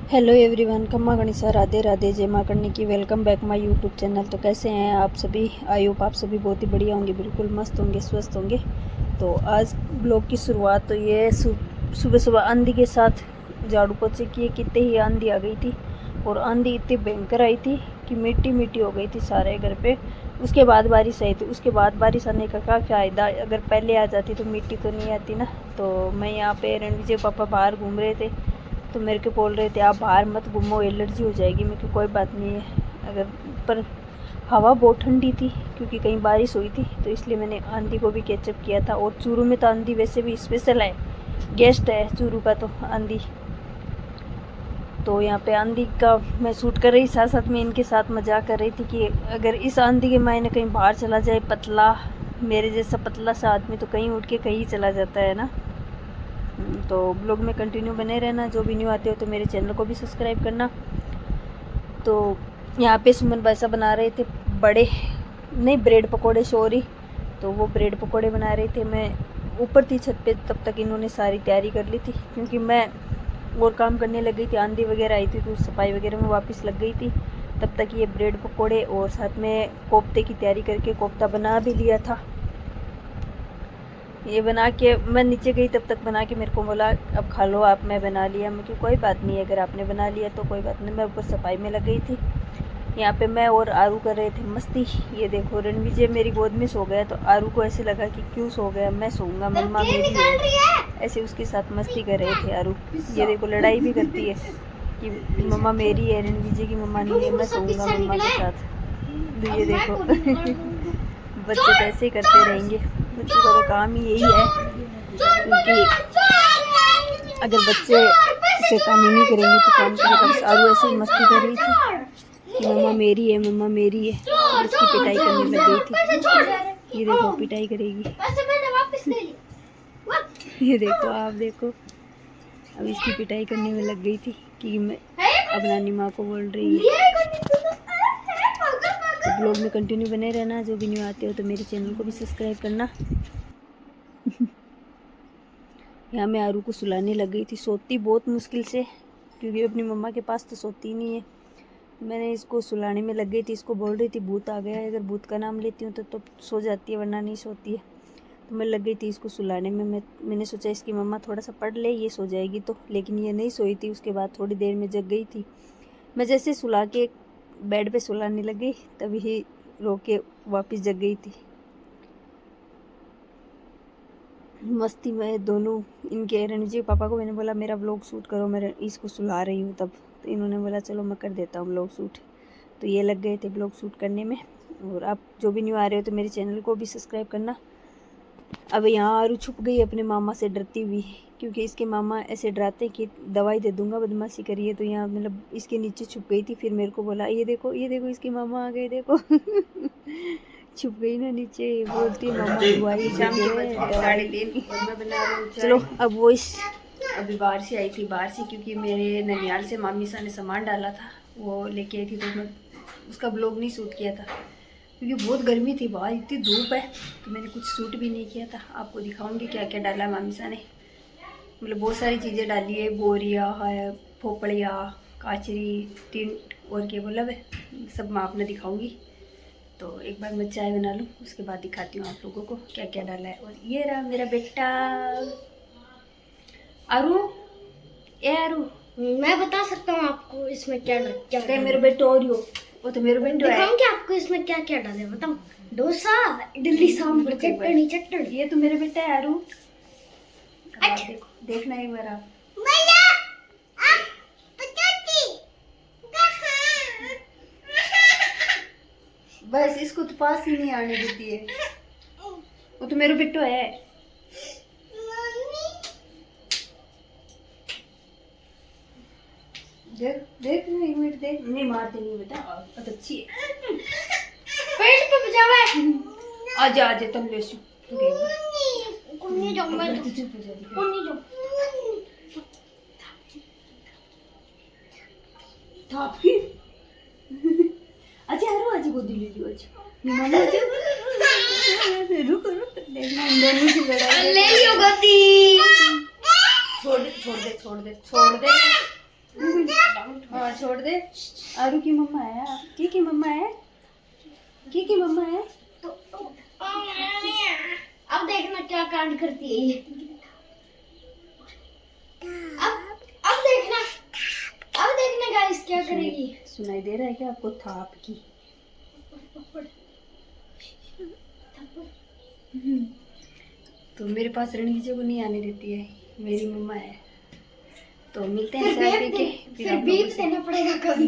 Hello everyone, खम्मा गणिसा, राधे राधे, जय माँ करने की। Welcome back my YouTube channel. तो कैसे हैं आप सभी? आई होप आप सभी बहुत ही बढ़िया होंगे, बिल्कुल मस्त होंगे, स्वस्थ होंगे। तो आज ब्लॉग की शुरुआत तो ये सुबह सुबह आंधी के साथ झाड़ू पोछे किए, कितने ही आंधी आ गई थी। और आंधी इतनी भयंकर आई थी कि मिट्टी मिट्टी हो गई थी सारे घर पे। उसके बाद बारिश आई थी। उसके बाद बारिश आने का क्या फ़ायदा, अगर पहले आ जाती तो मिट्टी तो नहीं आती ना। तो मैं यहाँ पे रणविजय पापा बाहर घूम रहे थे, तो मेरे को बोल रहे थे आप बाहर मत घूमो, एलर्जी हो जाएगी। मेरे को कोई बात नहीं है, अगर पर हवा बहुत ठंडी थी क्योंकि कहीं बारिश हुई थी, तो इसलिए मैंने आंधी को भी कैचअप किया था। और चूरू में तो आंधी वैसे भी स्पेशल है, गेस्ट है चूरू का तो आंधी। तो यहाँ पे आंधी का मैं शूट कर रही, साथ साथ में इनके साथ मजाक कर रही थी कि अगर इस आंधी के मायने कहीं बाहर चला जाए पतला, मेरे जैसा पतला सा आदमी, तो कहीं उठ के कहीं चला जाता है ना। तो ब्लॉग में कंटिन्यू बने रहना। जो भी न्यू आते हो तो मेरे चैनल को भी सब्सक्राइब करना। तो यहाँ पे सुमन भाई साहब बना रहे थे बड़े नहीं ब्रेड पकोड़े, सॉरी। तो वो ब्रेड पकोड़े बना रहे थे। मैं ऊपर थी छत पे, तब तक इन्होंने सारी तैयारी कर ली थी क्योंकि मैं और काम करने लग गई थी। आंधी वगैरह आई थी तो सफाई वगैरह में वापस लग गई थी। तब तक ये ब्रेड पकोड़े और साथ में कोफ्ते की तैयारी करके कोफ्ता बना भी लिया था। ये बना के मैं नीचे गई, तब तक बना के मेरे को बोला अब खा लो आप, मैं बना लिया। मैं कि कोई बात नहीं है, अगर आपने बना लिया तो कोई बात नहीं। मैं ऊपर सफाई में लग गई थी। यहाँ पे मैं और आरू कर रहे थे मस्ती। ये देखो रणविजय मेरी गोद में सो गया, तो आरू को ऐसे लगा कि क्यों सो गया, मैं सोऊंगा, मम्मा मेरी है। ऐसे उसके साथ मस्ती कर रहे थे आरू। ये देखो लड़ाई भी करती है कि मम्मा मेरी है, रणविजय की मम्मा नहीं है, मैं सोऊंगा मम्मा के साथ। तो ये देखो बच्चे तो ऐसे ही करते रहेंगे, बच्चों का तो काम ही यही है। क्योंकि अगर बच्चे से काम ही नहीं करेंगे तो कौन करेगा। आरू ऐसे ही मस्ती कर रही थी कि मम्मा मेरी है, मम्मा मेरी है। और इसकी पिटाई करने लग गई थी। ये देखो पिटाई करेगी। ये देखो, आप देखो, अब इसकी पिटाई करने में लग गई थी कि मैं अब नानी माँ को बोल रही है। तो ब्लॉग में कंटिन्यू बने रहना। जो भी न्यू आते हो तो मेरे चैनल को भी सब्सक्राइब करना। यहाँ मैं आरू को सुलाने लग गई थी। सोती बहुत मुश्किल से, क्योंकि अपनी मम्मा के पास तो सोती नहीं है। मैंने इसको सुलाने में लग गई थी। इसको बोल रही थी भूत आ गया है, अगर भूत का नाम लेती हूँ तो सो जाती है, वरना नहीं सोती है। तो मैं लग गई थी इसको सुलाने में। मैंने सोचा इसकी मम्मा थोड़ा सा पढ़ ले, ये सो जाएगी तो। लेकिन ये नहीं सोई थी। उसके बाद थोड़ी देर में जग गई थी। मैं जैसे सुला के बेड पे सुलाने लग गई, तभी रो के वापस जग गई थी। मस्ती में दोनों इनके। रणजी पापा को मैंने बोला मेरा व्लॉग शूट करो, मैं इसको सुला रही हूँ तब। तो इन्होंने बोला चलो मैं कर देता हूँ व्लॉग शूट। तो ये लग गए थे व्लॉग शूट करने में। और आप जो भी न्यू आ रहे हो तो मेरे चैनल को भी सब्सक्राइब करना। अब यहाँ आरू छुप गई अपने मामा से डरती हुई, क्योंकि इसके मामा ऐसे डराते कि दवाई दे दूंगा, बदमाशी करिए। तो यहाँ मतलब इसके नीचे छुप गई थी। फिर मेरे को बोला ये देखो इसके मामा आ गए, देखो। छुप गई ना नीचे, बोलती है मामा दवाई दे। चलो अब वो अभी बाहर से आई थी, बाहर से, क्योंकि मेरे ननियाल से मामी सा ने सामान डाला था, वो लेके आई थी। तो मैं उसका ब्लॉग नहीं शूट किया था क्योंकि बहुत गर्मी थी, बाहर इतनी धूप है। तो मैंने कुछ शूट भी नहीं किया था। आपको दिखाऊंगी क्या क्या डाला मामी सा ने। मतलब बहुत सारी चीज़ें डाली है, बोरिया है, फोपड़िया, काचरी, टिन और क्या बोला है, सब मैं आपने दिखाऊंगी। तो एक बार मैं चाय बना लूँ, उसके बाद दिखाती हूँ आप लोगों को क्या क्या डाला है। और ये रहा मेरा बेटा आरू। ए आरू, मैं बता सकता हूँ आपको इसमें क्या क्या मेरे बेटा और वो तो मेरे बेटा है। दिखाऊं कि आपको इसमें क्या क्या डाले बताऊं? डोसा, इडली, सांभर, चटनी चटनी। ये तो मेरे बेटा है आरू। देखना एक बार आप। बस इसको तो पास ही नहीं आने देती है। वो तो मेरे बेटो है। देख देख, एक मिनट देख, नहीं मारते नहीं बेटा, बहुत अच्छी है। पेट पे बजावा है। आजा आजा तुम ले सु। कोनी जाऊं मैं, कोनी जाऊं। थापी। अच्छा आरू आज गोदी ले लियो आज। निमाने आज। रुक रुक, देखना इन दोनों की लड़ाई। ले लियो गोदी। छोड़ दे छोड़ दे छोड़ दे छोड़ दे। छोड़ दे। आरू की मम्मा है, की मम्मा है, की मम्मा है। अब देखना क्या कांड करती है ये। अब देखना, अब देखना गाइस क्या करेगी। सुनाई दे रहा है क्या आपको थाप की? तो मेरे पास रणवीर को नहीं आने देती है, मेरी मम्मा है। तो मिलते हैं फिर चाय पी के, बीप देना पड़ेगा कभी कभी।